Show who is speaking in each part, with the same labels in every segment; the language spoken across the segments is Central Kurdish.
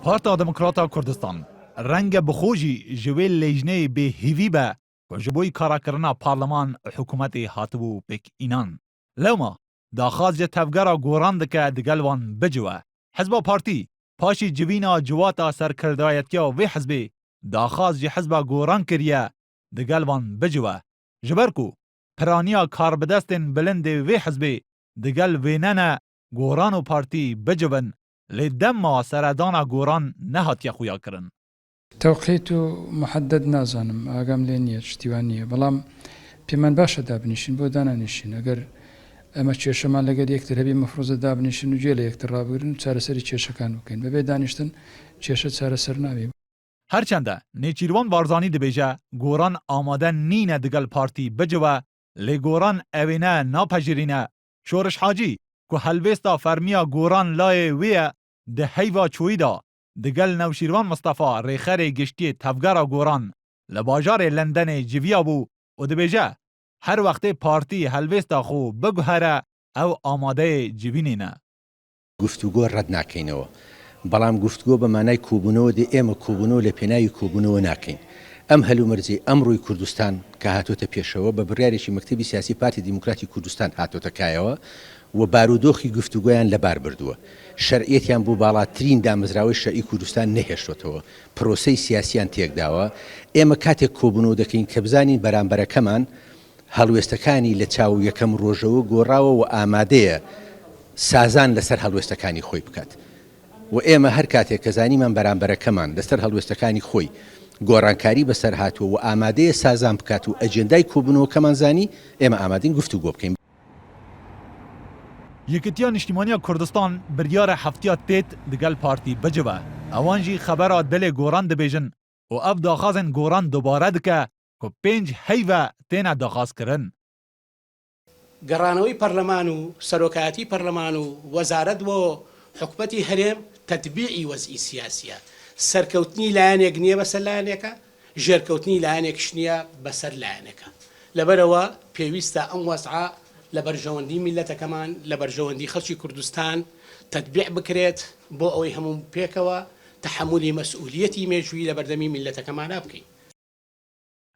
Speaker 1: پارتا دموکراتا کردستان رنگ بخوجی جویل لیجنه به هیوی به و جبوی کارا کرنا پارلمان حکومت هاتبو پک اینان. لوما داخواز جه تفگرا گوران دکه دگلوان بجوه. حزب پارتی پاشی جوینا جواتا سرکردایتیا و حزبی داخواز جه حزب گوران کریه دگلوان بجوه. جبرکو پرانیا کار بدستن بلند و حزبی دگل ویننه گوران و پارتی بجون لدم ما سردانا گوران نهات خویا کرن.
Speaker 2: توقيت محدد نازانم ئاگام لێ نییە شتیوان نییە بەڵام پێمان باشە دابنیشین بۆ دانانیشین ئەگەر ئەمە کێشەمان لەگەر یەکتر هەبی مەفرۆزە دابنیشین و گوێ لە یەکتر ڕابگرن و چارەسەری کێشەکان بکەین بەبێ دانیشتن کێشە چارەسەر ناوێ.
Speaker 1: هەرچەندە نێچیروان بارزانی دەبێژە گۆران ئامادە نینە دگەل پارتی بجوە لێ گۆران ئەوێنە ناپەژیرینە شۆرش حاجی کو هەلوێستا فەرمیە گۆران لایێ وێە دە هەیوا چوویدا دگل نوشیروان مصطفى ریخر گشتی تفگرا گوران لباجار لندن جویا بو و دبیجه هر وقت پارتی هلویستا خو بگوهره او آماده جوینینه.
Speaker 3: گفتگو رد ناکەینەوە بەڵام گفتگۆ بە مانای کوبوونەوە دێ ئێمە کوبوونەوە لە پێناوی کوبوونەوە ناکەین. ئەم هەلومەرجی ئەمڕۆی کوردستان کە هاتۆتە پێشەوە بە بڕیارێکی مەکتەبی سیاسی پارتی دیموکراتی کوردستان هاتۆتە کایەوە و بارودۆخی گفتوگۆیان لەبار بردووە. شەرعیەتیان بۆ باڵاترین دامەزراوەی شەرعی کوردستان نەهێشتوەوە. پرۆسەی سیاسیان تێکداوە. ئێمە کاتێک کۆبوونەوە دەکەین کە بزانین بەرامبەرەکەمان هەڵوێستەکانی لە چاو یەکەم ڕۆژەوە گۆڕاوە و ئامادەیە سازان لەسەر هەڵوێستەکانی خۆی بکات. و ئێمە هەر کاتێک کە زانیمان بەرامبەرەکەمان لەسەر هەڵوێستەکانی خۆی گۆڕانکاری بەسەر هاتووە و ئامادەیە سازان بکات و ئەجێندای کۆبوونەوەکەمان زانی ئێمە ئامادەین گفتوگۆ بکەین.
Speaker 1: یەکێتیە نیشتیمانیە کوردستان بریارە هەفتیا تێت دگەل پارتی بجوە. ئەوان جی خەبەرا دلێ گۆران دەبێژن و ئەف داخوازن گۆران دووبارە دکە کو 5 هەیڤە تێنە داخوازکردن.
Speaker 4: گەڕانەوەی پەرلەمان و سەرۆکایەتی پەرلەمان و وەزارەت بۆ حکومەتی هەرێم تەتبیعی وەزئی سیاسیە. سەرکەوتنی لایەنێک نییە بەسەر لایەنێکە، ژێرکەوتنی لایەنێکش نییە بەسەر لایەنێکە. لەبەرەوە پێویستە ئەم وەزعە لە بەرژەوەندی میلەتەکەمان لە بەرژەوەندی خەڵکی کوردستان تەتبیع بکرێت بۆ ئەوەی هەموو پێکەوە تەحملی مەسئولیەتی مێژووی لە بەردەمی میلەتەکەمانە بکەین.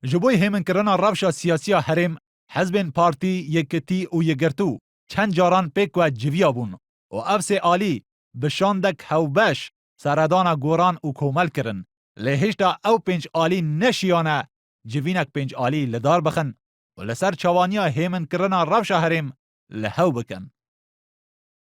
Speaker 1: ji bo hêminkirina rewşa siyasiya herêm hezbên partî yekitî û yekgirtû çend caran pêk we civiya bûn û ev sê alî bi şandek hewbeş seredana goran û komel kirin. Lê hêşta ew 5 alî neşiyane civînek 5 alî li dar bixin û li ser çawaniya hêminkirina rewşa herêm li hew bikin.